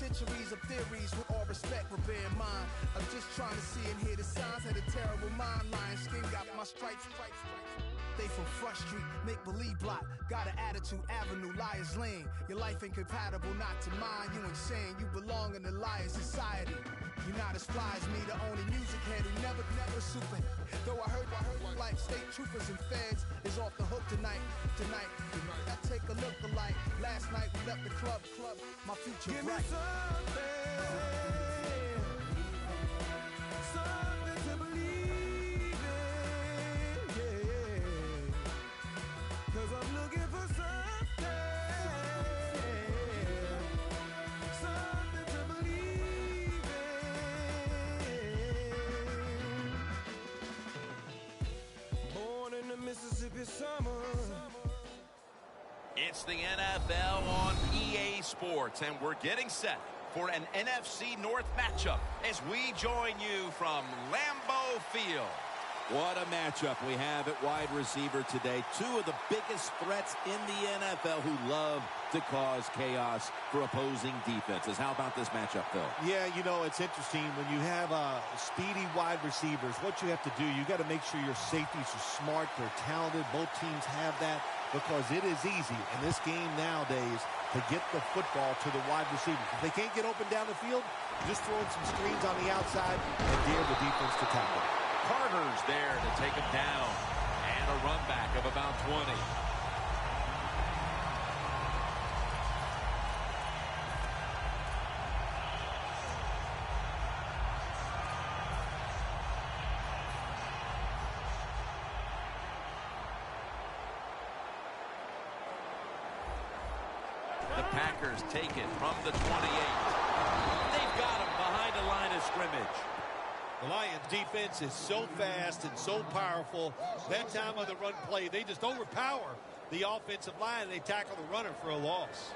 Centuries of theories with all respect, but bear in mind, I'm just trying to see and hear the signs of the terrible mind. Lion skin got my stripes. They from Front Street, make-believe block. Got an attitude, avenue, liar's lane. Your life incompatible, not to mine. You insane, you belong in the liar society. You're not as fly as me, the only music head who never super. Though I heard like state troopers and feds is off the hook tonight. I take a look alike. Last night we left the club. My future Give bright. me something to believe in, yeah. 'Cause I'm looking for something to believe in. Born in the Mississippi summer. It's the NFL on EA Sports, and we're getting set for an NFC North matchup as we join you from Lambeau Field. What a matchup we have at wide receiver today. Two of the biggest threats in the NFL who love to cause chaos for opposing defenses. How about this matchup, Phil? Yeah, you know, it's interesting. When you have speedy wide receivers, what you have to do, you got to make sure your safeties are smart, they're talented. Both teams have that because it is easy in this game nowadays to get the football to the wide receivers. If they can't get open down the field, just throw in some screens on the outside and dare the defense to tackle. Carter's there to take him down. And a run back of about 20. The Packers take it from the 28. They've got him behind the line of scrimmage. The Lions defense is so fast and so powerful. That time of the run play, they just overpower the offensive line. They tackle the runner for a loss.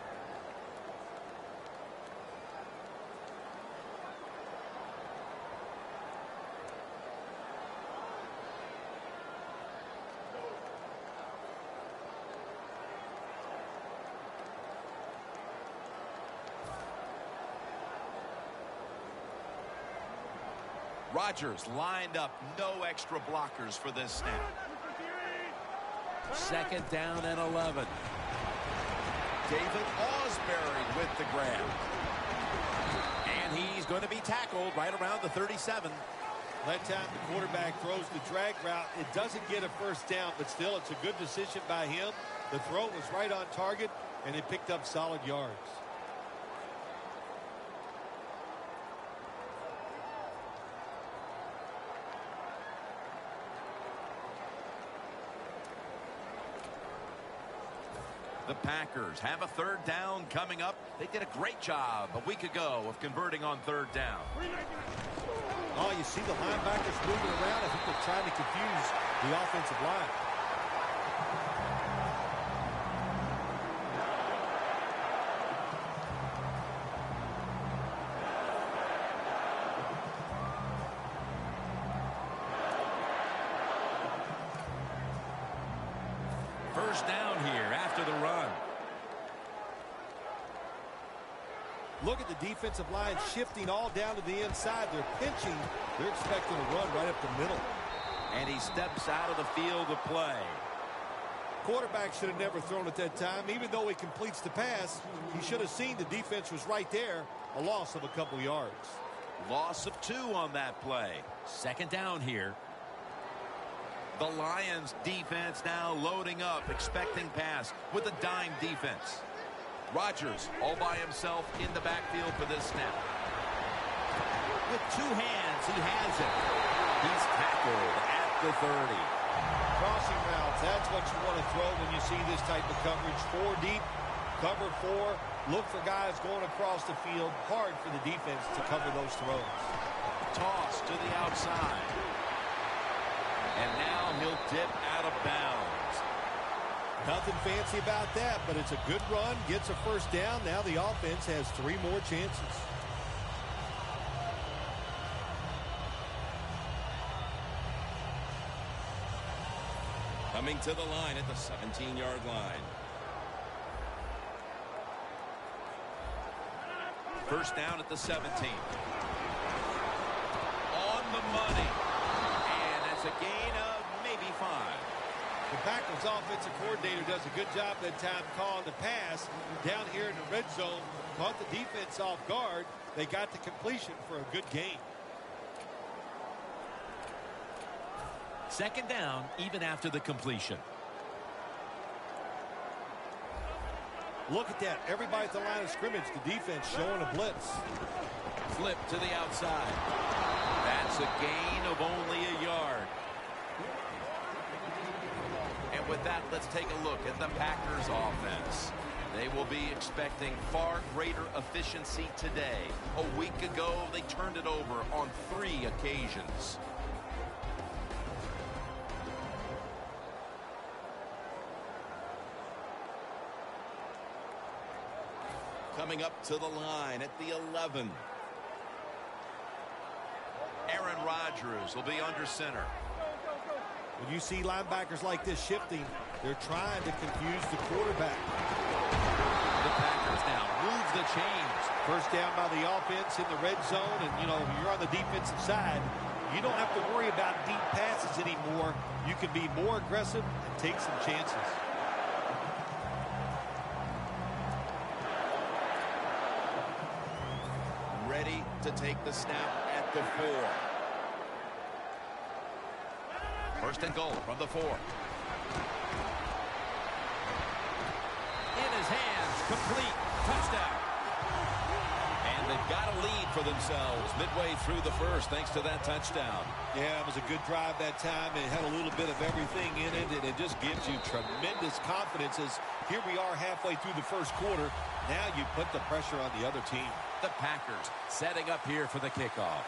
Rodgers lined up, no extra blockers for this snap. Second down and 11. David Osbury with the grab. And he's going to be tackled right around the 37. That time the quarterback throws the drag route. It doesn't get a first down, but still it's a good decision by him. The throw was right on target, and it picked up solid yards. The Packers have a third down coming up. They did a great job a week ago of converting on third down. Oh, you see the linebackers moving around. I think they're trying to confuse the offensive line. First down here after the run. Look at the defensive line shifting all down to the inside. They're pinching. They're expecting a run right up the middle. And he steps out of the field of play. Quarterback should have never thrown at that time. Even though he completes the pass, he should have seen the defense was right there. A loss of a couple yards. Loss of 2 on that play. Second down here. The Lions defense now loading up, expecting pass with a dime defense. Rodgers all by himself in the backfield for this snap. With 2 hands, he has it. He's tackled at the 30. Crossing routes, that's what you want to throw when you see this type of coverage. 4 deep, cover 4. Look for guys going across the field. Hard for the defense to cover those throws. Toss to the outside. And now he'll dip out of bounds. Nothing fancy about that, but it's a good run. Gets a first down. Now the offense has 3 more chances. Coming to the line at the 17-yard line. First down at the 17. On the money. And that's a gain of maybe 5. The Packers offensive coordinator does a good job that time calling the pass. Down here in the red zone, caught the defense off guard. They got the completion for a good gain. Second down, even after the completion. Look at that. Everybody at the line of scrimmage. The defense showing a blitz. Flip to the outside. That's a gain of only a yard. And with that, let's take a look at the Packers offense. They will be expecting far greater efficiency today. A week ago, they turned it over on 3 occasions. Coming up to the line at the 11. Aaron Rodgers will be under center. When you see linebackers like this shifting, they're trying to confuse the quarterback. The Packers now move the chains. First down by the offense in the red zone, and, you know, you're on the defensive side. You don't have to worry about deep passes anymore. You can be more aggressive and take some chances. Ready to take the snap at the 4. First and goal from the 4. In his hands, complete, touchdown. And they've got a lead for themselves midway through the first thanks to that touchdown. Yeah, it was a good drive that time. It had a little bit of everything in it, and it just gives you tremendous confidence as here we are halfway through the first quarter. Now you put the pressure on the other team. The Packers setting up here for the kickoff.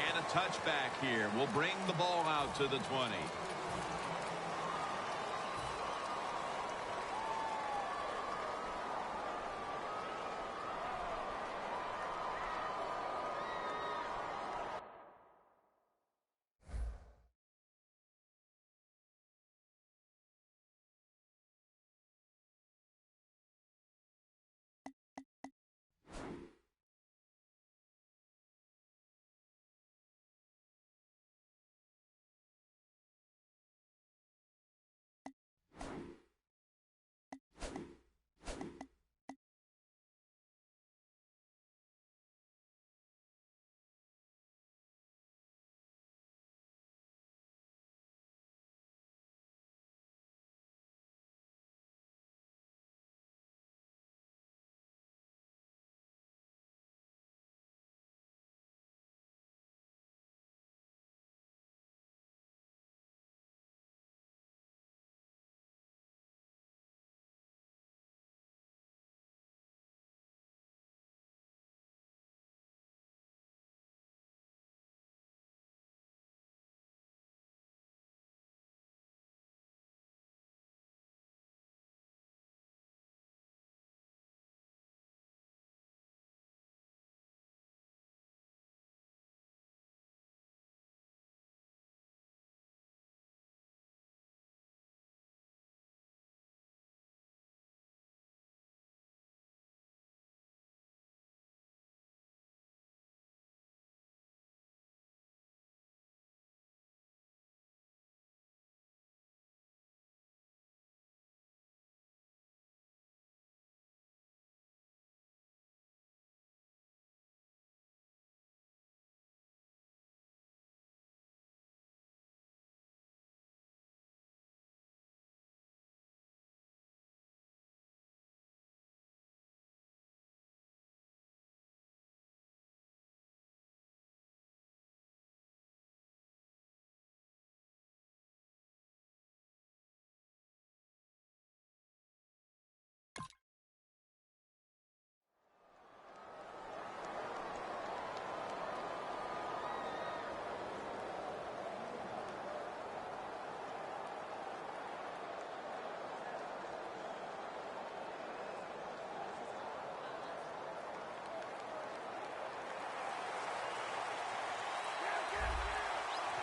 And a touchback here will bring the ball out to the 20.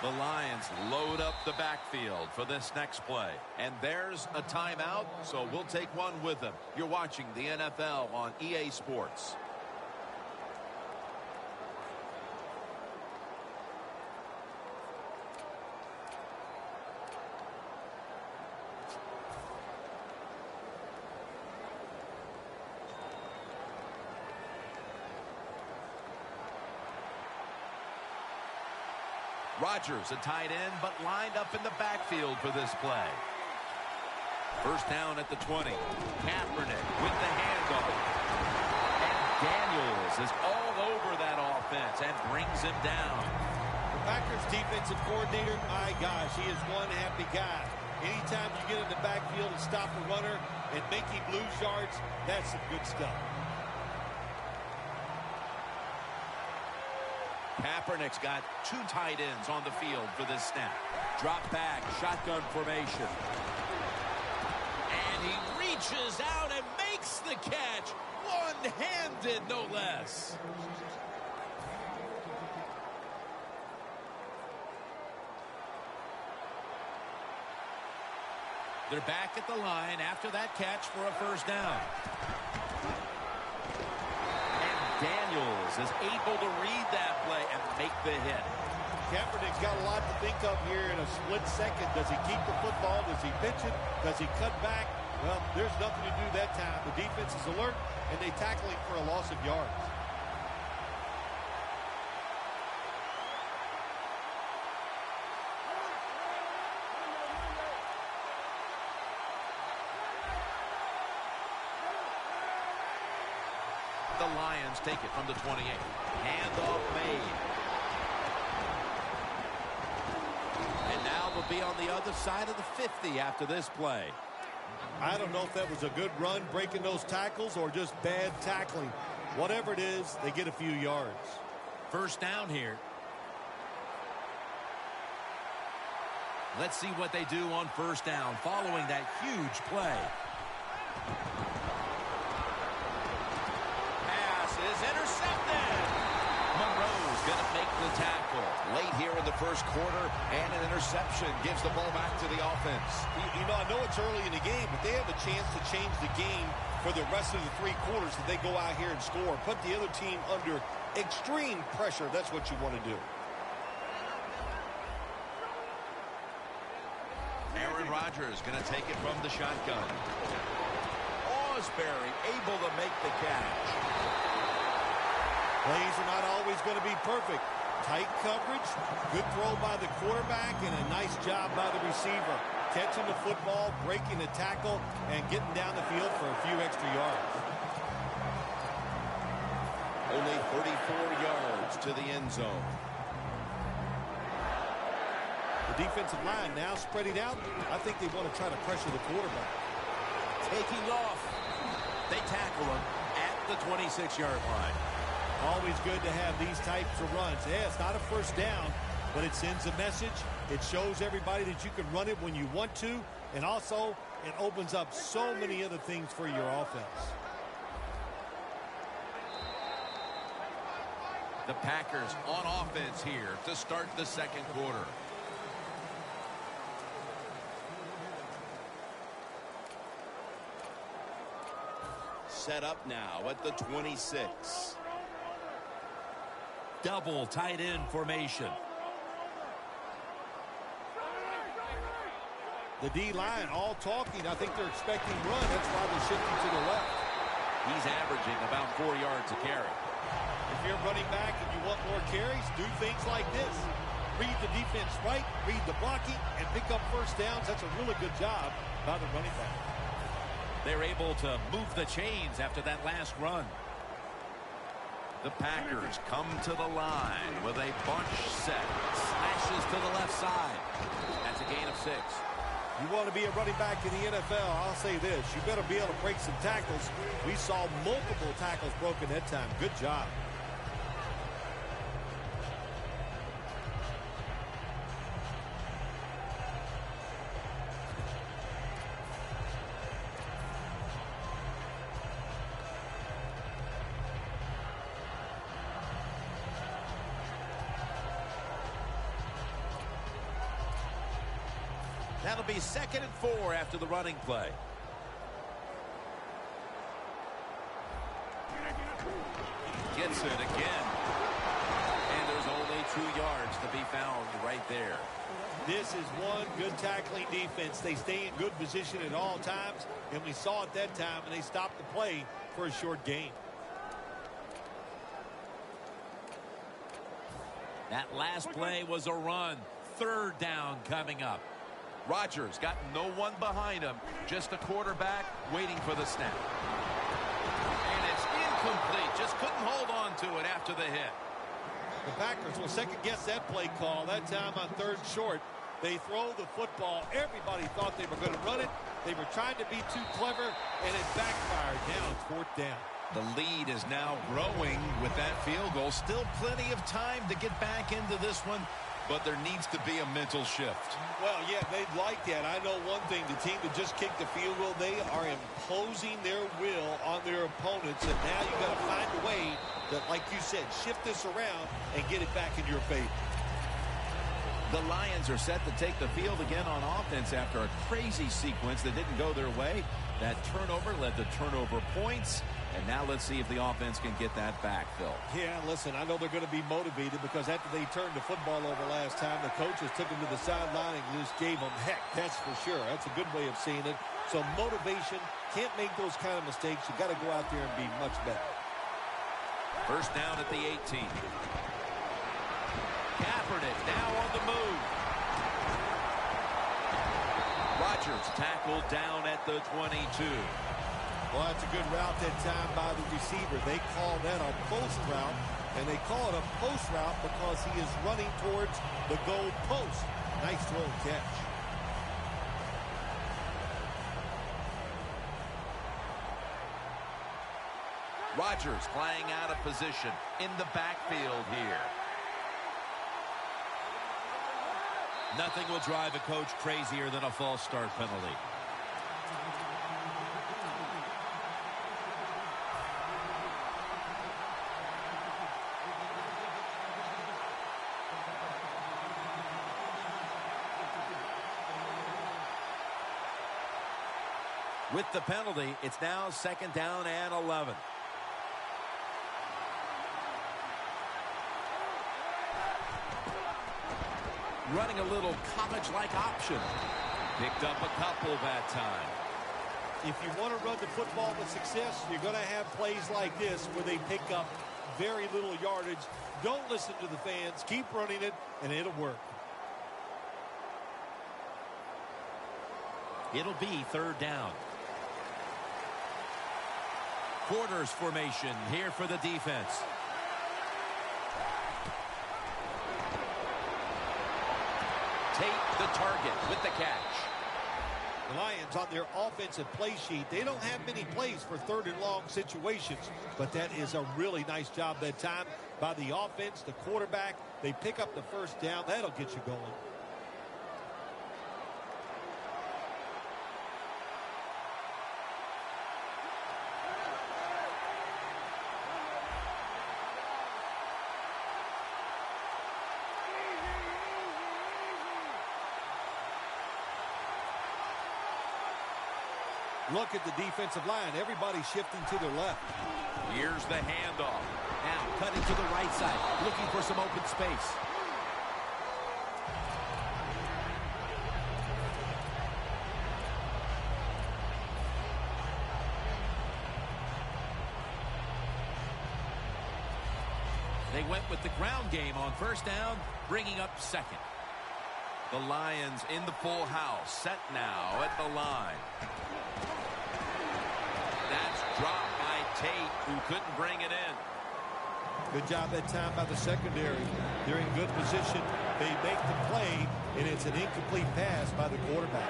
The Lions load up the backfield for this next play. And there's a timeout, so we'll take one with them. You're watching the NFL on EA Sports. Rodgers, a tight end, but lined up in the backfield for this play. First down at the 20. Kaepernick with the handoff. And Daniels is all over that offense and brings him down. The Packers defensive coordinator, my gosh, he is one happy guy. Anytime you get in the backfield and stop a runner and make him lose yards, that's some good stuff. Kaepernick's got two tight ends on the field for this snap. Drop back, shotgun formation. And he reaches out and makes the catch. One-handed, no less. They're back at the line after that catch for a first down. Daniels is able to read that play and make the hit. Kaepernick's got a lot to think of here in a split second. Does he keep the football? Does he pitch it? Does he cut back? Well, there's nothing to do that time. The defense is alert, and they tackle him for a loss of yards. The Lions take it from the 28. Handoff made. And now we'll be on the other side of the 50 after this play. I don't know if that was a good run breaking those tackles or just bad tackling. Whatever it is, they get a few yards. First down here. Let's see what they do on first down following that huge play. Is intercepted. Monroe's going to make the tackle late here in the first quarter, and an interception gives the ball back to the offense. You know, I know it's early in the game, but they have a chance to change the game for the rest of the three quarters if they go out here and score. Put the other team under extreme pressure. That's what you want to do. Aaron Rodgers going to take it from the shotgun. Osbury able to make the catch. Plays are not always going to be perfect. Tight coverage, good throw by the quarterback, and a nice job by the receiver. Catching the football, breaking the tackle, and getting down the field for a few extra yards. Only 34 yards to the end zone. The defensive line now spreading out. I think they want to try to pressure the quarterback. Taking off. They tackle him at the 26-yard line. Always good to have these types of runs. Yeah, it's not a first down, but it sends a message. It shows everybody that you can run it when you want to, and also it opens up so many other things for your offense. The Packers on offense here to start the second quarter. Set up now at the 26. Double tight end formation. The D-line all talking. I think they're expecting run. That's why they're shifting to the left. He's averaging about 4 yards a carry. If you're running back and you want more carries, do things like this. Read the defense right, read the blocking, and pick up first downs. That's a really good job by the running back. They're able to move the chains after that last run. The Packers come to the line with a bunch set. Slashes to the left side. That's a gain of 6. You want to be a running back in the NFL, I'll say this. You better be able to break some tackles. We saw multiple tackles broken that time. Good job. That'll be 2nd and 4 after the running play. Gets it again. And there's only 2 yards to be found right there. This is one good tackling defense. They stay in good position at all times, and we saw it that time, and they stopped the play for a short gain. That last play was a run. 3rd down coming up. Rodgers got no one behind him, just a quarterback waiting for the snap. And it's incomplete. Just couldn't hold on to it after the hit. The Packers will second-guess that play call. That time on 3rd short, they throw the football. Everybody thought they were going to run it. They were trying to be too clever, and it backfired. Now it's 4th down. The lead is now growing with that field goal. Still plenty of time to get back into this one, but there needs to be a mental shift. Well, yeah, they'd like that. I know one thing. The team that just kicked the field goal, they are imposing their will on their opponents, and now you've got to find a way that, like you said, shift this around and get it back in your favor. The Lions are set to take the field again on offense after a crazy sequence that didn't go their way. That turnover led to turnover points. And now let's see if the offense can get that back, Phil. Yeah, listen, I know they're going to be motivated because after they turned the football over last time, the coaches took them to the sideline and just gave them heck. That's for sure. That's a good way of seeing it. So motivation, can't make those kind of mistakes. You got to go out there and be much better. 1st down at the 18. Kaepernick now on the move. Rodgers tackled down at the 22. Well, that's a good route that time by the receiver. They call that a post route, and they call it a post route because he is running towards the goal post. Nice throw and catch. Rodgers playing out of position in the backfield here. Nothing will drive a coach crazier than a false start penalty. With the penalty, it's now 2nd down and 11. Running a little college-like option. Picked up a couple that time. If you want to run the football with success, you're going to have plays like this where they pick up very little yardage. Don't listen to the fans. Keep running it, and it'll work. It'll be 3rd down. Quarters formation here for the defense. Tate the target with the catch. The Lions on their offensive play sheet, they don't have many plays for 3rd and long situations, but that is a really nice job that time by the offense, the quarterback. They pick up the 1st down. That'll get you going. Look at the defensive line. Everybody's shifting to their left. Here's the handoff. Now cutting to the right side, looking for some open space. They went with the ground game on 1st down, bringing up 2nd. The Lions in the full house, set now at the line. That's dropped by Tate, who couldn't bring it in. Good job that time by the secondary. They're in good position. They make the play, and it's an incomplete pass by the quarterback.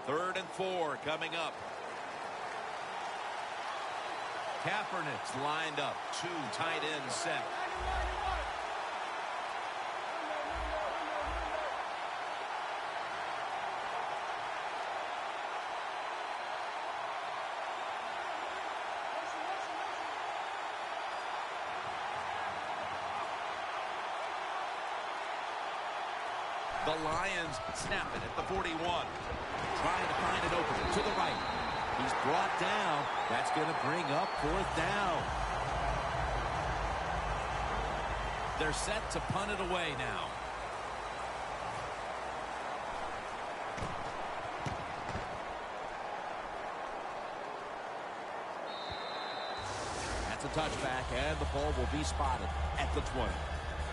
Third and 4 coming up. Kaepernick's lined up. 2 tight ends set. The Lions snap it at the 41. Trying to find an opening to the right. He's brought down. That's going to bring up 4th down. They're set to punt it away now. That's a touchback, and the ball will be spotted at the 20.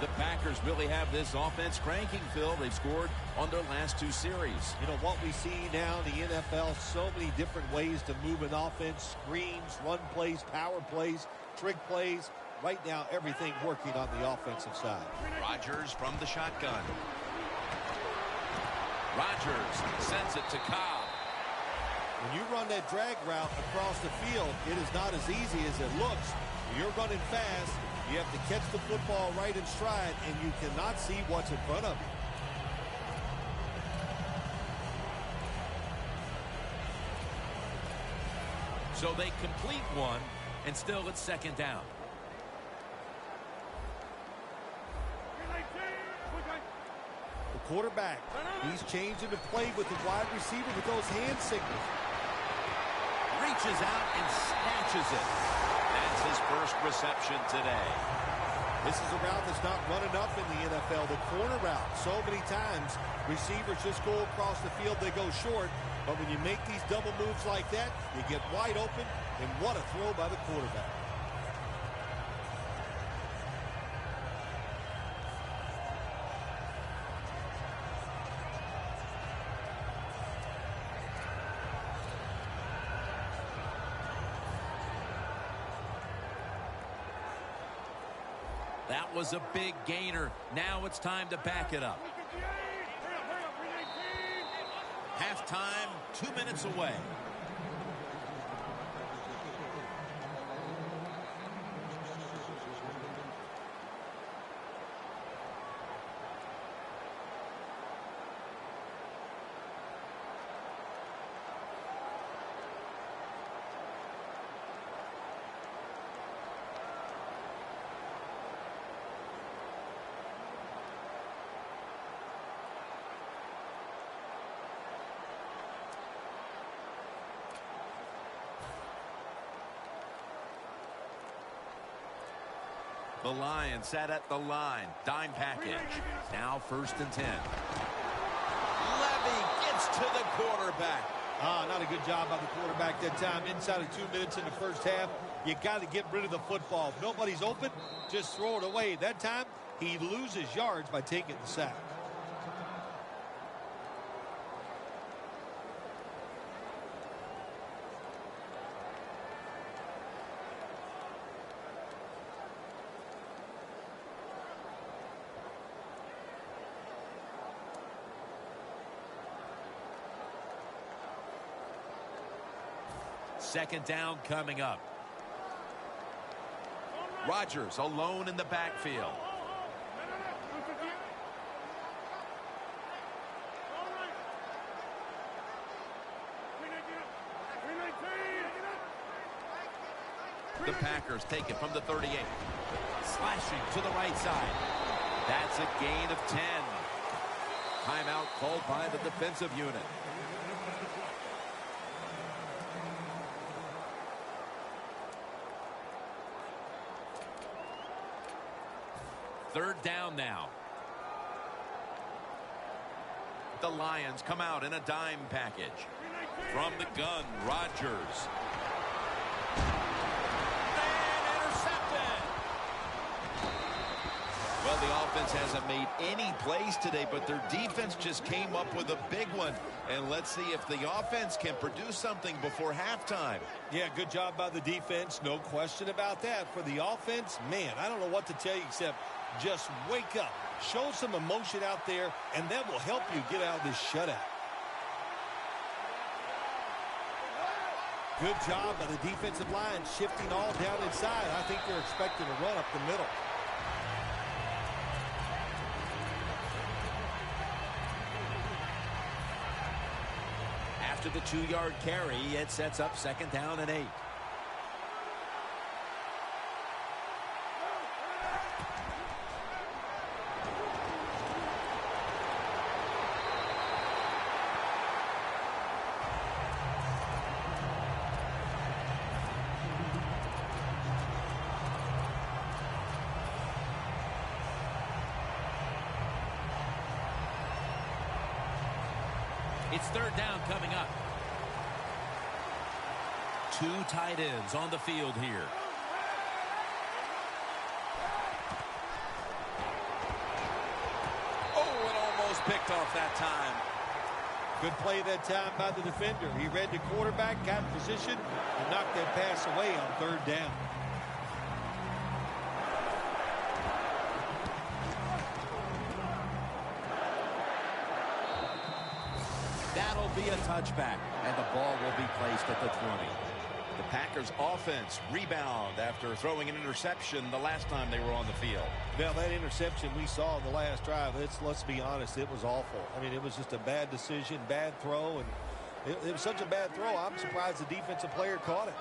The Packers really have this offense cranking, Phil. They've scored on their last 2 series. You know, what we see now in the NFL, so many different ways to move an offense. Screens, run plays, power plays, trick plays. Right now, everything working on the offensive side. Rodgers from the shotgun. Rodgers sends it to Cobb. When you run that drag route across the field, it is not as easy as it looks. When you're running fast, you have to catch the football right in stride, and you cannot see what's in front of you. So they complete one, and still it's 2nd down. The quarterback, he's changing the play with the wide receiver with those hand signals. Reaches out and snatches it. That's his first reception today. This is a route that's not run enough in the NFL, the corner route. So many times, receivers just go across the field, they go short. But when you make these double moves like that, you get wide open, and what a throw by the quarterback. That was a big gainer. Now it's time to back it up. Halftime, 2 minutes away. The Lions sat at the line. Dime package. Now 1st and 10. Levy gets to the quarterback. Not a good job by the quarterback that time. Inside of 2 minutes in the first half, you got to get rid of the football. If nobody's open, just throw it away. That time, he loses yards by taking the sack. Second down coming up. Rodgers alone in the backfield. The Packers take it from the 38. Slashing to the right side. That's a gain of 10. Timeout called by the defensive unit. Third down now. The Lions come out in a dime package. From the gun, Rodgers. And intercepted. Well, the offense hasn't made any plays today, but their defense just came up with a big one. And let's see if the offense can produce something before halftime. Yeah, good job by the defense. No question about that. For the offense, man, I don't know what to tell you except just wake up. Show some emotion out there, and that will help you get out of this shutout. Good job by the defensive line, shifting all down inside. I think they're expecting a run up the middle. After the 2-yard carry, it sets up 2nd down and 8. third down coming up. Two tight ends on the field here. Oh, it almost picked off that time. Good play that time by the defender. He read the quarterback, got in position, and knocked that pass away on third down. That'll be a touchback, and the ball will be placed at the 20. The Packers offense rebound after throwing an interception the last time they were on the field. Now, that interception we saw in the last drive, let's be honest, it was awful. I mean, it was just a bad decision, bad throw, and it was such a bad throw, I'm surprised the defensive player caught it.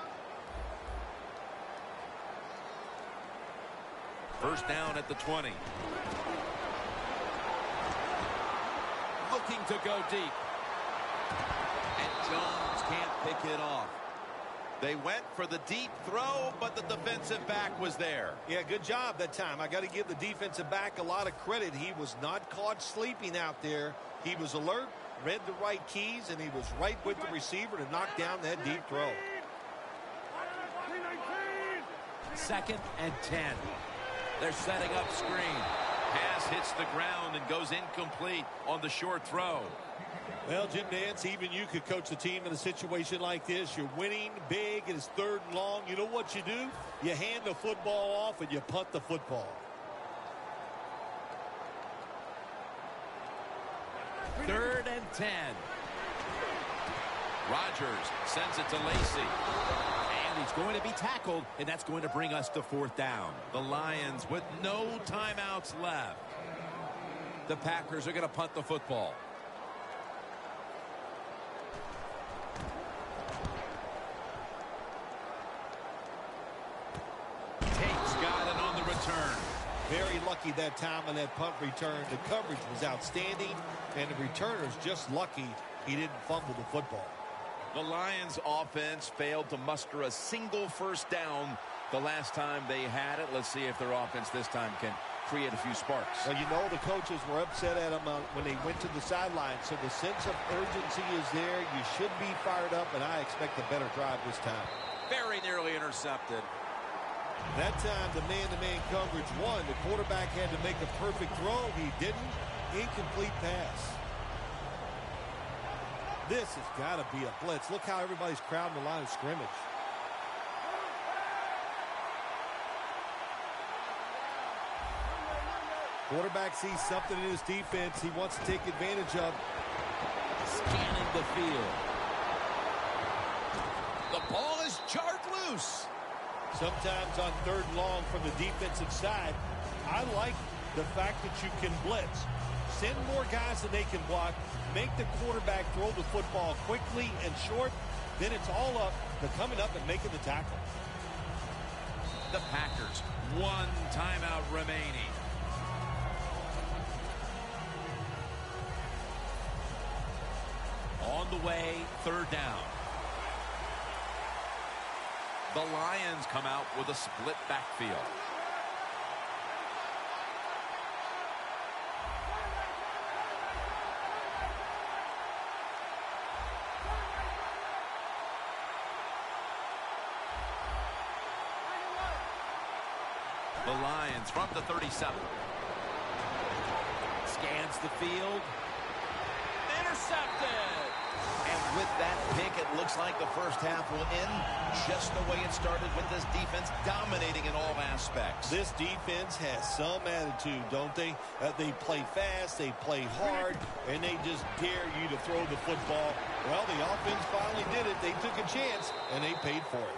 First down at the 20. Looking to go deep. And Jones can't pick it off. They went for the deep throw, but the defensive back was there. Yeah, good job that time. I got to give the defensive back a lot of credit. He was not caught sleeping out there. He was alert, read the right keys, and he was right with the receiver to knock down that deep throw. 2nd and 10. They're setting up screen. Pass hits the ground and goes incomplete on the short throw. Well, Jim Nance, even you could coach the team in a situation like this. You're winning big. It is 3rd and long. You know what you do? You hand the football off and you punt the football. 3rd and 10. Rodgers sends it to Lacy. And he's going to be tackled, and that's going to bring us to 4th down. The Lions with no timeouts left. The Packers are going to punt the football. Tate's got it on the return. Very lucky that time on that punt return. The coverage was outstanding, and the returner's just lucky he didn't fumble the football. The Lions offense failed to muster a single first down the last time they had it. Let's see if their offense this time can create a few sparks. Well, you know the coaches were upset at him when they went to the sideline, so the sense of urgency is there. You should be fired up, and I expect a better drive this time. Very nearly intercepted. That time, the man-to-man coverage won. The quarterback had to make a perfect throw. He didn't. Incomplete pass. This has got to be a blitz. Look how everybody's crowding the line of scrimmage. Quarterback sees something in his defense he wants to take advantage of. Scanning the field. The ball is jarred loose. Sometimes on 3rd and long from the defensive side, I like the fact that you can blitz. Send more guys than they can block. Make the quarterback throw the football quickly and short. Then it's all up to coming up and making the tackle. The Packers, 1 timeout remaining. On the way, 3rd down. The Lions come out with a split backfield. The Lions from the 37. Scans the field. Intercepted. And with that pick, it looks like the first half will end just the way it started, with this defense dominating in all aspects. This defense has some attitude, don't they? They play fast, they play hard, and they just dare you to throw the football. Well, the offense finally did it. They took a chance, and they paid for it.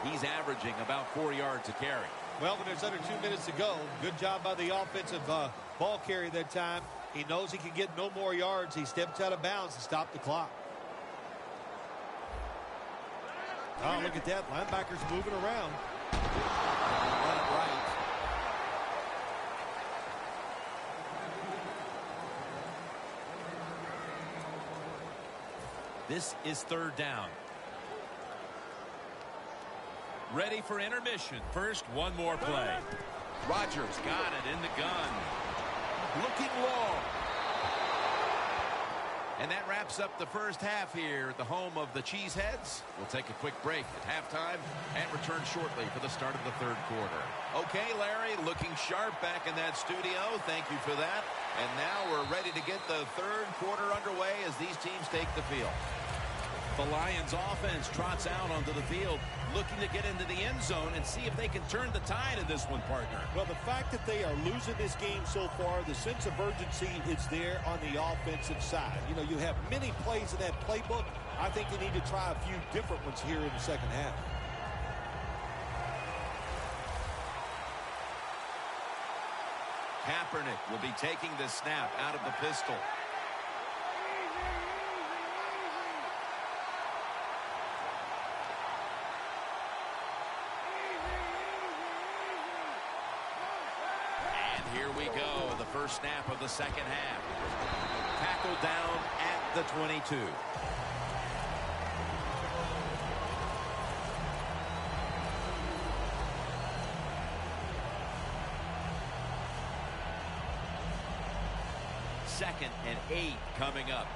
He's averaging about 4 yards a carry. Well, when there's under 2 minutes to go, good job by the offensive ball carrier that time. He knows he can get no more yards. He steps out of bounds to stop the clock. Oh, look at that. Linebackers moving around. Got it right. This is 3rd down. Ready for intermission. First, one more play. Rodgers got it in the gun. Looking long. And that wraps up the first half here at the home of the Cheeseheads. We'll take a quick break at halftime and return shortly for the start of the third quarter. Okay, Larry, looking sharp back in that studio. Thank you for that. And now we're ready to get the third quarter underway as these teams take the field. The Lions offense trots out onto the field, looking to get into the end zone and see if they can turn the tide in this one, partner. Well, the fact that they are losing this game so far, the sense of urgency is there on the offensive side. You know, you have many plays in that playbook. I think they need to try a few different ones here in the second half. Kaepernick will be taking the snap out of the pistol. Here we go, the first snap of the second half. Tackled down at the 22. Second and 8 coming up.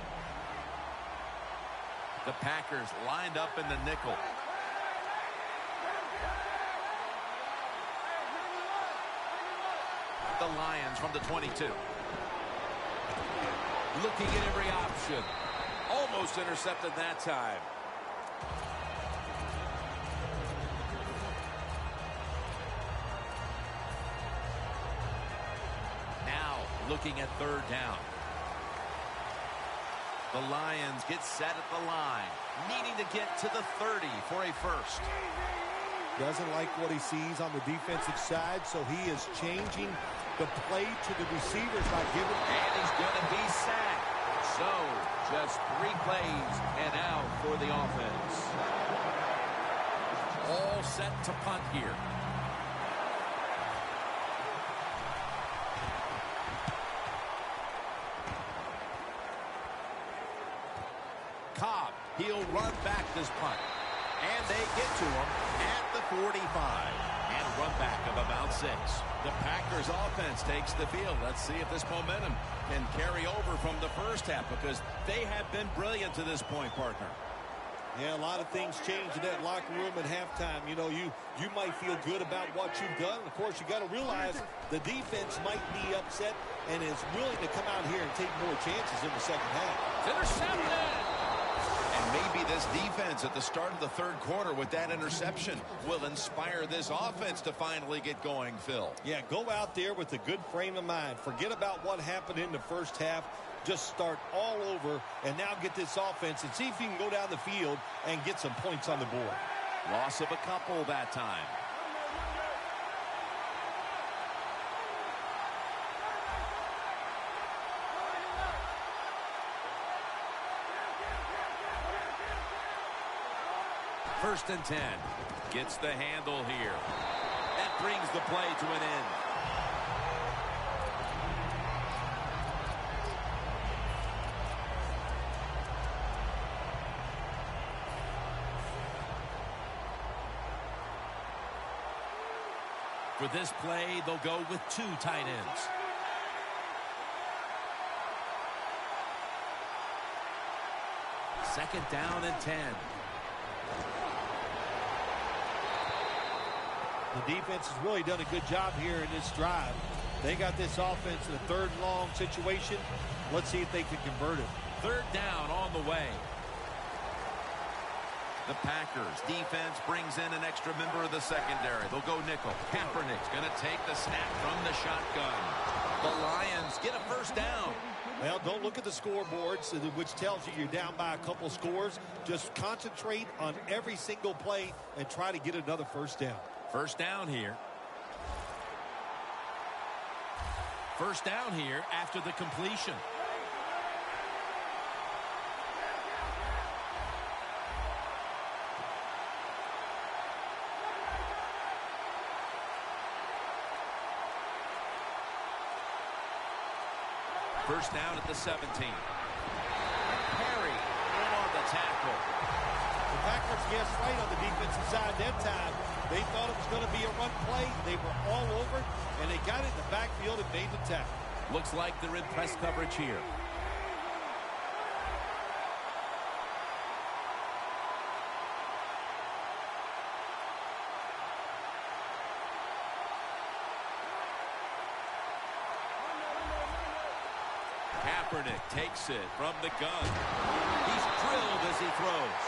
The Packers lined up in the nickel. The Lions from the 22. Looking at every option. Almost intercepted that time. Now looking at third down. The Lions get set at the line, needing to get to the 30 for a first. Doesn't like what he sees on the defensive side, so he is changing the play to the receivers by giving. And he's going to be sacked. So, just 3 plays and out for the offense. All set to punt here. Cobb, he'll run back this punt. And they get to him at the 45. And a run back of about 6. The Packers offense takes the field. Let's see if this momentum can carry over from the first half, because they have been brilliant to this point, partner. Yeah, a lot of things change in that locker room at halftime. You know, you might feel good about what you've done. Of course, you got to realize the defense might be upset and is willing to come out here and take more chances in the second half. Intercepted! And maybe this defense at the start of the third quarter with that interception will inspire this offense to finally get going, Phil. Yeah, go out there with a good frame of mind. Forget about what happened in the first half. Just start all over and now get this offense and see if you can go down the field and get some points on the board. Loss of a couple that time. First and 10. Gets the handle here. That brings the play to an end. For this play, they'll go with 2 tight ends. Second down and 10. The defense has really done a good job here in this drive. They got this offense in a third and long situation. Let's see if they can convert it. Third down on the way. The Packers defense brings in an extra member of the secondary. They'll go nickel. Kaepernick's going to take the snap from the shotgun. The Lions get a first down. Well, don't look at the scoreboards, which tells you you're down by a couple scores. Just concentrate on every single play and try to get another first down. First down here. First down here after the completion. First down at the 17. Perry in on the tackle. The Packers guessed right on the defensive side that time. They thought it was going to be a run play. They were all over, and they got it in the backfield and made the tackle. Looks like they're in press coverage here. Kaepernick takes it from the gun. He's drilled as he throws.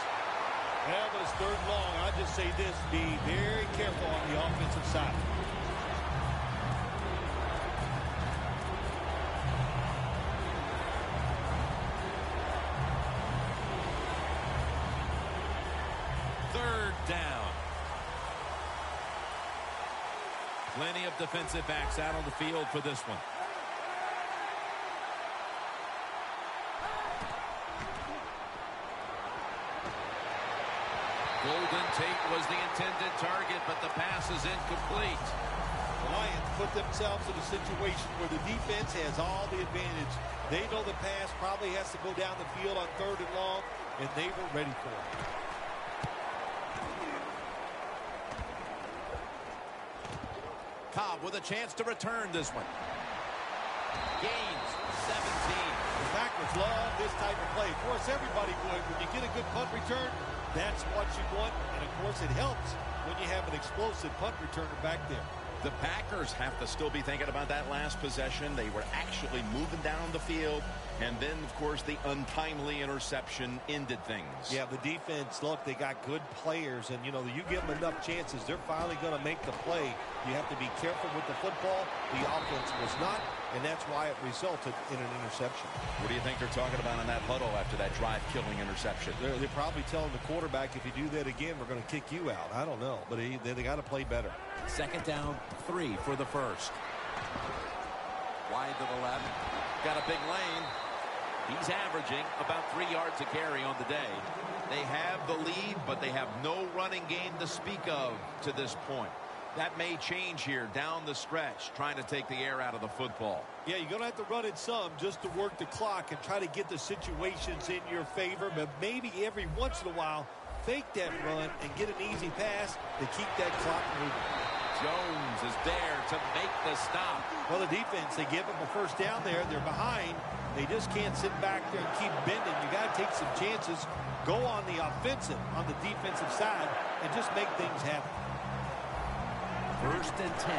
Yeah, but it's 3rd and long. I just say this, be very careful on the offensive side. Down. Plenty of defensive backs out on the field for this one. Golden Tate was the intended target, but the pass is incomplete. The Lions put themselves in a situation where the defense has all the advantage. They know the pass probably has to go down the field on 3rd and long, and they were ready for it. Cobb with a chance to return this one. Gains 17. The Packers love this type of play. Of course, everybody would. When you get a good punt return, that's what you want. And, of course, it helps when you have an explosive punt returner back there. The Packers have to still be thinking about that last possession. They were actually moving down the field. And then, of course, the untimely interception ended things. Yeah, the defense, look, they got good players. And, you know, you give them enough chances, they're finally going to make the play. You have to be careful with the football. The offense was not, and that's why it resulted in an interception. What do you think they're talking about in that huddle after that drive-killing interception? They're probably telling the quarterback, if you do that again, we're going to kick you out. I don't know, but they got to play better. 2nd down, 3 for the first. Wide to the left. Got a big lane. He's averaging about 3 yards a carry on the day. They have the lead, but they have no running game to speak of to this point. That may change here down the stretch, trying to take the air out of the football. Yeah, you're going to have to run it some just to work the clock and try to get the situations in your favor, but maybe every once in a while, fake that run and get an easy pass to keep that clock moving. Jones is there to make the stop. Well, the defense, they give them a 1st down there. They're behind. They just can't sit back there and keep bending. You got to take some chances, go on the offensive, on the defensive side, and just make things happen. 1st and 10.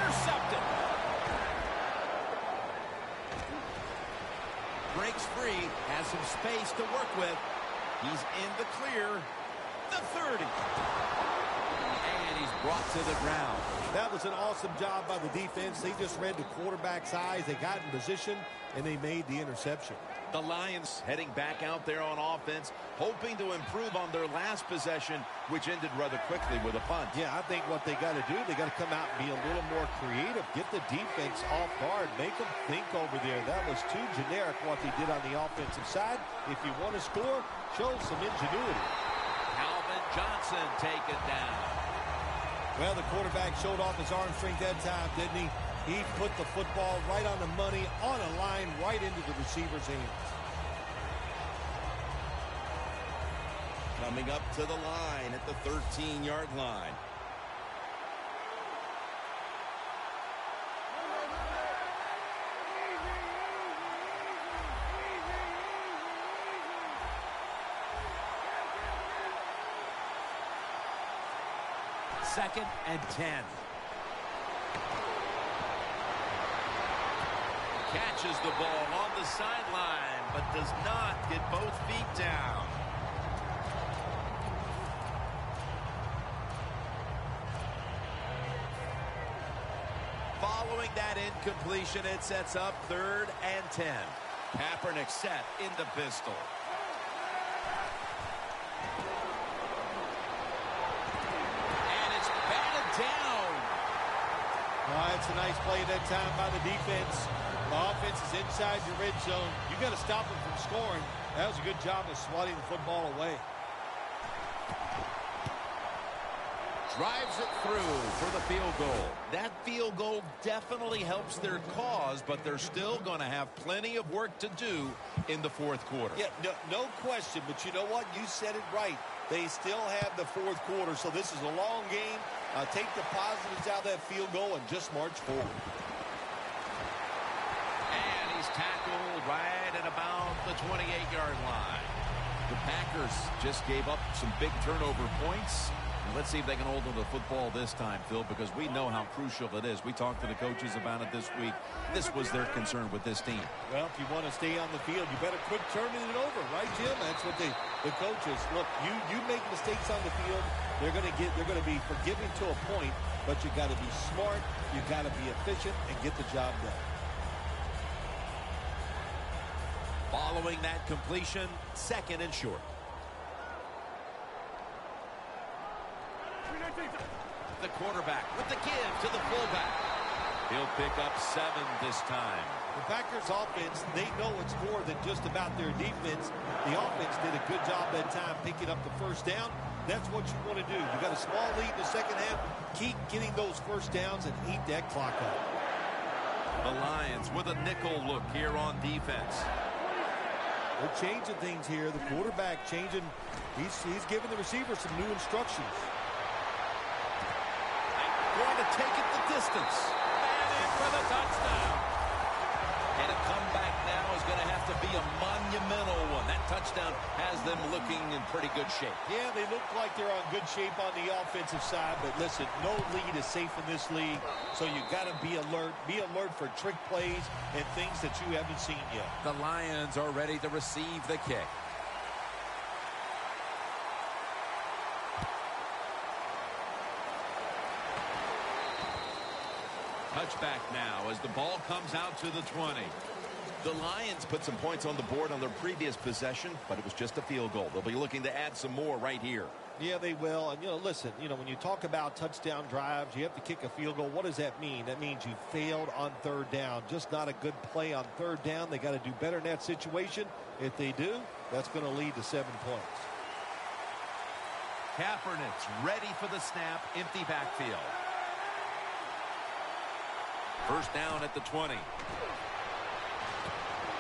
Intercepted. Breaks free, has some space to work with. He's in the clear. The 30. And he's brought to the ground. That was an awesome job by the defense. They just read the quarterback's eyes. They got in position, and they made the interception. The Lions heading back out there on offense, hoping to improve on their last possession, which ended rather quickly with a punt. Yeah, I think what they got to do, they got to come out and be a little more creative. Get the defense off guard. Make them think over there. That was too generic what they did on the offensive side. If you want to score, show some ingenuity. Calvin Johnson taken down. Well, the quarterback showed off his arm strength that time, didn't he? He put the football right on the money, on a line, right into the receiver's hands. Coming up to the line at the 13-yard line. Second and 10. Catches the ball on the sideline, but does not get both feet down. Following that incompletion, it sets up 3rd and 10. Kaepernick set in the pistol. And it's batted down. Well, it's a nice play that time by the defense. The offense is inside your red zone. You got to stop them from scoring. That was a good job of swatting the football away. Drives it through for the field goal. That field goal definitely helps their cause, but they're still going to have plenty of work to do in the 4th quarter. Yeah, no question, but you know what? You said it right. They still have the 4th quarter, so this is a long game. Take the positives out of that field goal and just march forward. And he's tackled right at about the 28-yard line. The Packers just gave up some big turnover points. Let's see if they can hold on to the football this time, Phil, because we know how crucial it is. We talked to the coaches about it this week. This was their concern with this team. Well, if you want to stay on the field, you better quit turning it over, right, Jim? That's what the coaches look. You make mistakes on the field, they're going to be forgiving to a point, but you got to be smart, you got to be efficient, and get the job done. Following that completion, 2nd and short. The quarterback with the give to the fullback. He'll pick up 7 this time. The Packers offense, they know it's more than just about their defense. The offense did a good job that time picking up the first down. That's what you want to do. You got a small lead in the second half. Keep getting those first downs and eat that clock up. The Lions with a nickel look here on defense. They're changing things here. The quarterback changing. He's giving the receiver some new instructions. Going to take it the distance. And in for the touchdown. And a comeback now is going to have to be a monumental one. That touchdown has them looking in pretty good shape. Yeah, they look like they're on good shape on the offensive side. But listen, no lead is safe in this league. So you got to be alert. Be alert for trick plays and things that you haven't seen yet. The Lions are ready to receive the kick. Touchback now as the ball comes out to the 20. The Lions put some points on the board on their previous possession, but it was just a field goal. They'll be looking to add some more right here. Yeah, they will. And, listen, when you talk about touchdown drives, you have to kick a field goal. What does that mean? That means you failed on 3rd down. Just not a good play on 3rd down. They got to do better in that situation. If they do, that's going to lead to 7 points. Kaepernick's ready for the snap. Empty backfield. First down at the 20.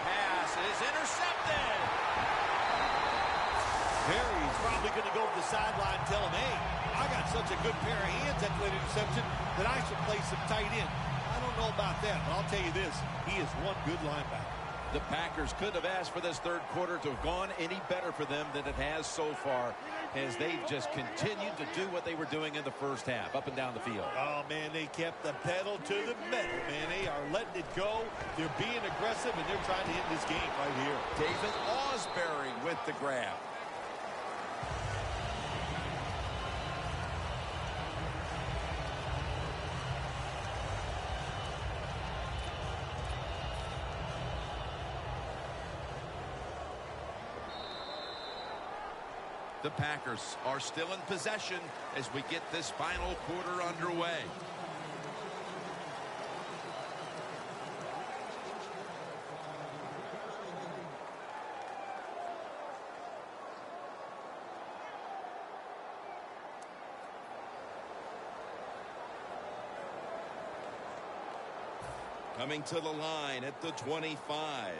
Pass is intercepted. Perry's probably going to go to the sideline and tell him, hey, I got such a good pair of hands at that interception that I should play some tight end. I don't know about that, but I'll tell you this. He is one good linebacker. The Packers could have asked for this 3rd quarter to have gone any better for them than it has so far, as they've just continued to do what they were doing in the first half, up and down the field. Oh, man, they kept the pedal to the metal, man. They are letting it go. They're being aggressive, and they're trying to end this game right here. David Osbury with the grab. The Packers are still in possession as we get this final quarter underway. Coming to the line at the 25.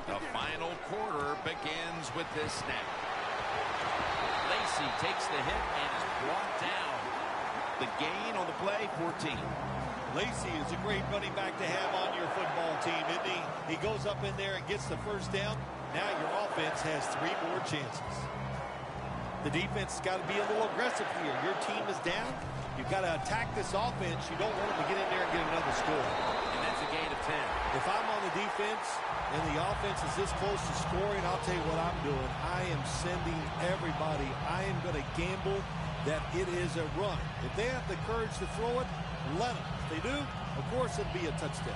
The final quarter begins with this snap. Lacy takes the hit and is brought down. The gain on the play, 14. Lacy is a great running back to have on your football team, isn't he? He goes up in there and gets the first down. Now your offense has 3 more chances. The defense has got to be a little aggressive here. Your team is down. You've got to attack this offense. You don't want them to get in there and get another score. And that's a gain of 10. If I'm on the defense and the offense is this close to scoring, I'll tell you what I'm doing. I am sending everybody. I am going to gamble that it is a run. If they have the courage to throw it, let them. If they do, of course it'll be a touchdown.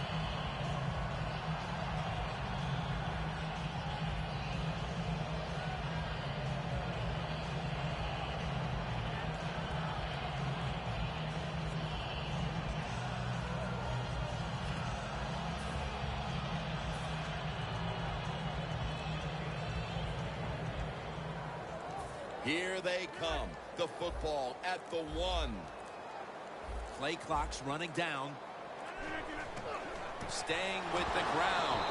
Here they come. The football at the 1. Play clock's running down. Staying with the ground.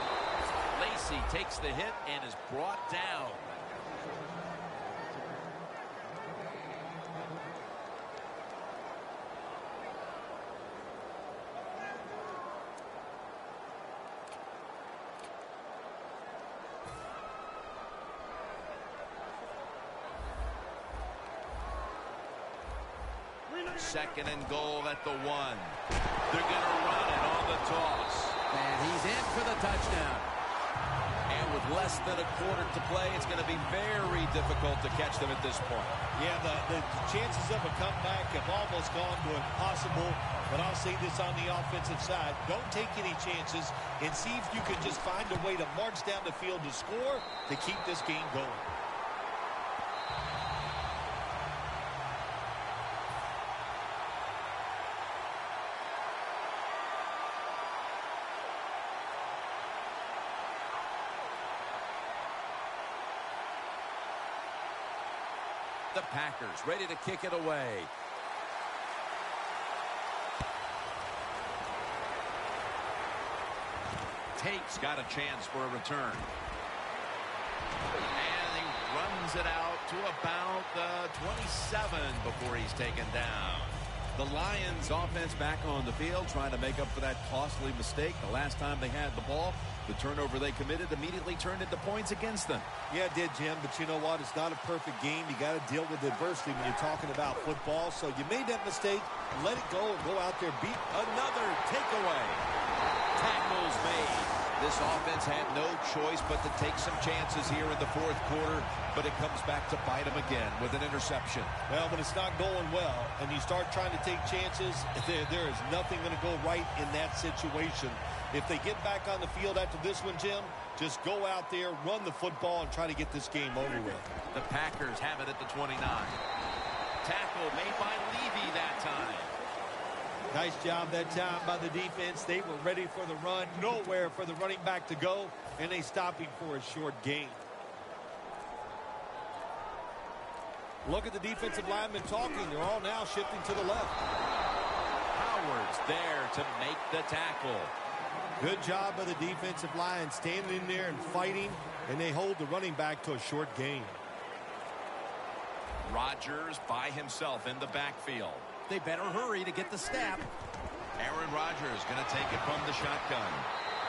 Lacy takes the hit and is brought down. second and goal at the 1. They're going to run it on the toss. And he's in for the touchdown. And with less than a quarter to play, it's going to be very difficult to catch them at this point. Yeah, the chances of a comeback have almost gone to impossible. But I'll say this on the offensive side. Don't take any chances and see if you can just find a way to march down the field to score to keep this game going. The Packers ready to kick it away. Tate's got a chance for a return. And he runs it out to about the 27 before he's taken down. The Lions offense back on the field trying to make up for that costly mistake. The last time they had the ball, the turnover they committed immediately turned into points against them. Yeah, it did, Jim, but you know what? It's not a perfect game. You got to deal with adversity when you're talking about football. So you made that mistake, let it go, and go out there, beat another takeaway. Tackles made. This offense had no choice but to take some chances here in the fourth quarter, but it comes back to bite them again with an interception. Well, when it's not going well and you start trying to take chances, there is nothing going to go right in that situation. If they get back on the field after this one, Jim, just go out there, run the football, and try to get this game over with. The Packers have it at the 29. Tackle made by Levy that time. Nice job that time by the defense. They were ready for the run, nowhere for the running back to go, and they stopped him for a short gain. Look at the defensive linemen talking. They're all now shifting to the left. Howard's there to make the tackle. Good job by the defensive line standing in there and fighting, and they hold the running back to a short gain. Rodgers by himself in the backfield. They better hurry to get the snap. Aaron Rodgers going to take it from the shotgun.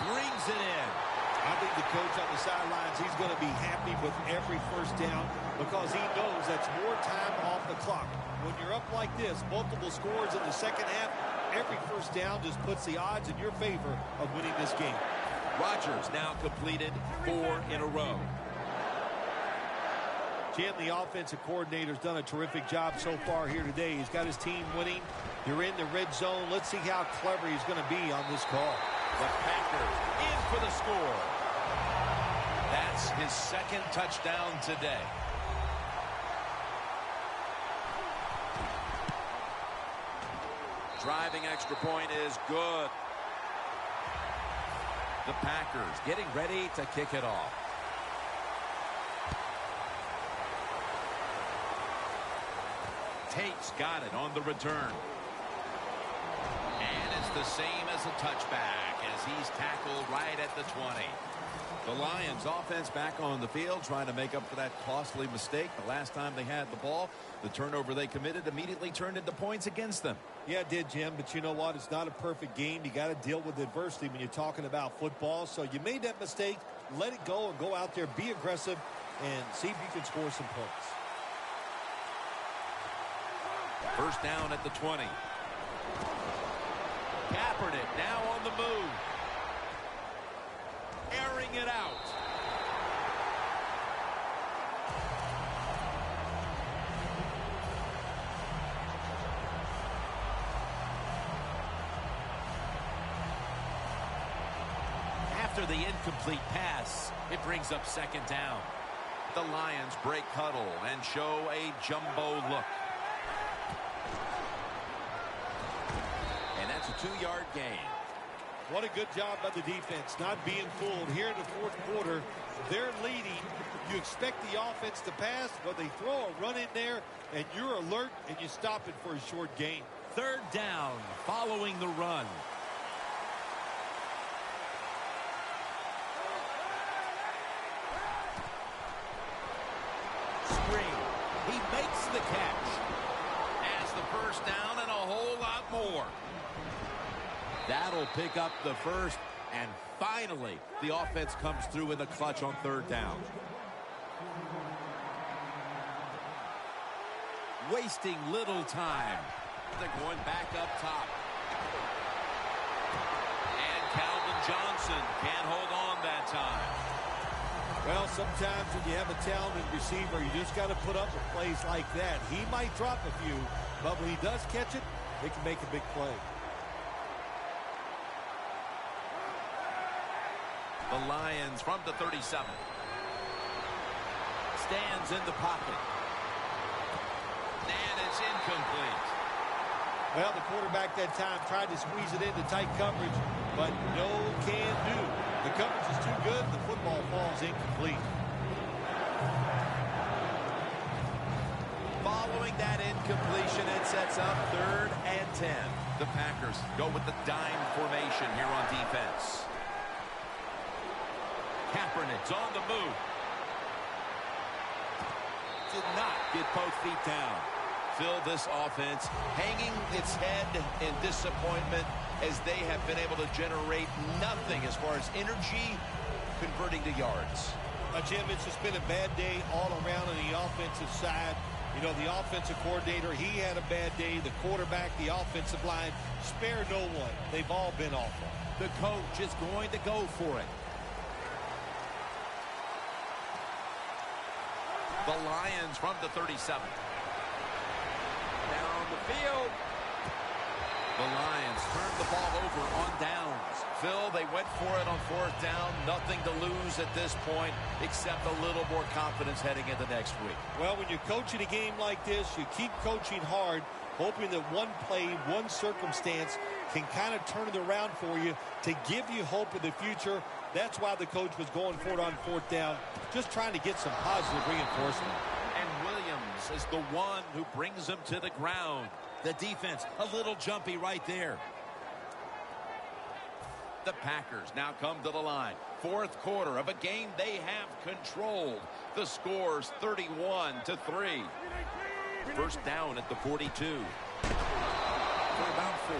Brings it in. I think the coach on the sidelines, he's going to be happy with every first down because he knows that's more time off the clock. When you're up like this, multiple scores in the second half, every first down just puts the odds in your favor of winning this game. Rodgers now completed 4 in a row. Jim, the offensive coordinator's done a terrific job so far here today. He's got his team winning. You're in the red zone. Let's see how clever he's going to be on this call. The Packers in for the score. That's his second touchdown today. Driving extra point is good. The Packers getting ready to kick it off. Tate's got it on the return. And it's the same as a touchback as he's tackled right at the 20. The Lions offense back on the field trying to make up for that costly mistake. The last time they had the ball, the turnover they committed immediately turned into points against them. Yeah, it did, Jim, but you know what? It's not a perfect game. You got to deal with adversity when you're talking about football. So you made that mistake, let it go, and go out there, be aggressive, and see if you can score some points. First down at the 20. Kaepernick now on the move. Airing it out. After the incomplete pass, it brings up second down. The Lions break huddle and show a jumbo look. And that's a 2-yard gain. What a good job by the defense, not being fooled. Here in the fourth quarter, they're leading. You expect the offense to pass, but they throw a run in there, and you're alert, and you stop it for a short gain. Third down following the run. Screen. He makes the catch. Has the first down and a whole lot more. That'll pick up the first, and finally, the offense comes through in the clutch on third down. Wasting little time. They're going back up top. And Calvin Johnson can't hold on that time. Well, sometimes when you have a talented receiver, you just got to put up with plays like that. He might drop a few, but when he does catch it, he can make a big play. The Lions from the 37. Stands in the pocket. And it's incomplete. Well, the quarterback that time tried to squeeze it into tight coverage, but no can do. The coverage is too good. The football falls incomplete. Following that incompletion, it sets up 3rd and 10. The Packers go with the dime formation here on defense. Kaepernick's on the move. Did not get both feet down. Phil, this offense hanging its head in disappointment as they have been able to generate nothing as far as energy converting to yards. Jim, it's just been a bad day all around on the offensive side. You know, the offensive coordinator, he had a bad day. The quarterback, the offensive line, spare no one. They've all been awful. The coach is going to go for it. The Lions from the 37. Down the field. The Lions turned the ball over on downs. Phil, they went for it on 4th down. Nothing to lose at this point except a little more confidence heading into next week. Well, when you're coaching a game like this, you keep coaching hard, hoping that one play, one circumstance can kind of turn it around for you to give you hope in the future. That's why the coach was going for it on 4th down, just trying to get some positive reinforcement. And Williams is the one who brings him to the ground. The defense, a little jumpy right there. The Packers now come to the line. 4th quarter of a game they have controlled. The score's 31-3. First down at the 42. For about 4.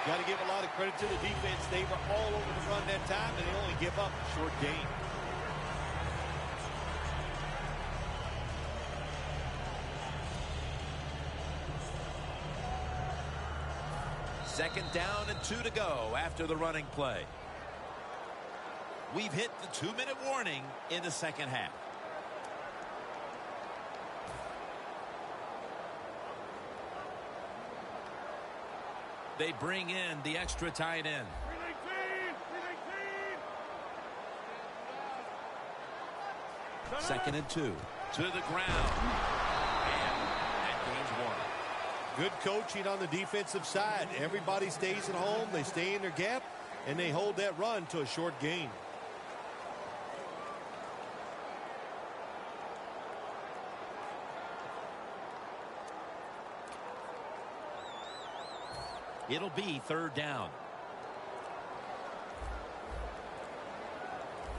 Got to give a lot of credit to the defense. They were all over the run that time, and they only give up a short gain. Second down and 2 to go after the running play. We've hit the 2-minute warning in the second half. They bring in the extra tight end. Second and 2. To the ground. And that gains 1. Good coaching on the defensive side. Everybody stays at home. They stay in their gap, and they hold that run to a short gain. It'll be 3rd down.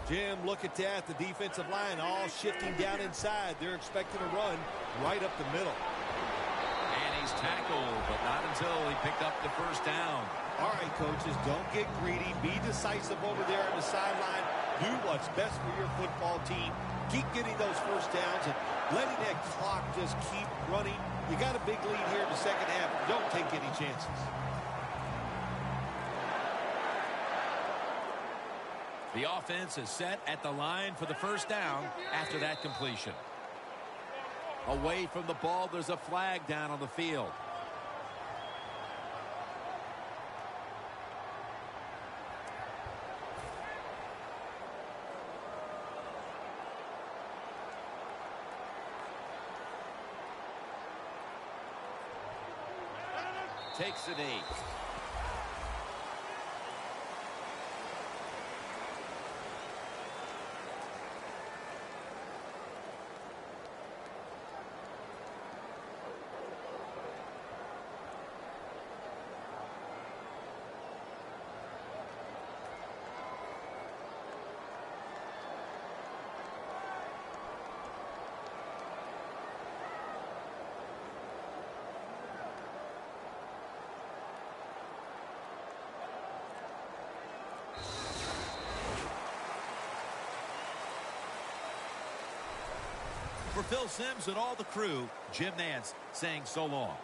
Jim, look at that. The defensive line all shifting down inside. They're expecting a run right up the middle. And he's tackled, but not until he picked up the first down. All right, coaches, don't get greedy. Be decisive over there on the sideline. Do what's best for your football team. Keep getting those first downs and letting that clock just keep running. You got a big lead here in the second half. Don't take any chances. The offense is set at the line for the first down after that completion. Away from the ball, there's a flag down on the field. Takes a knee. For Phil Simms and all the crew, Jim Nantz saying so long.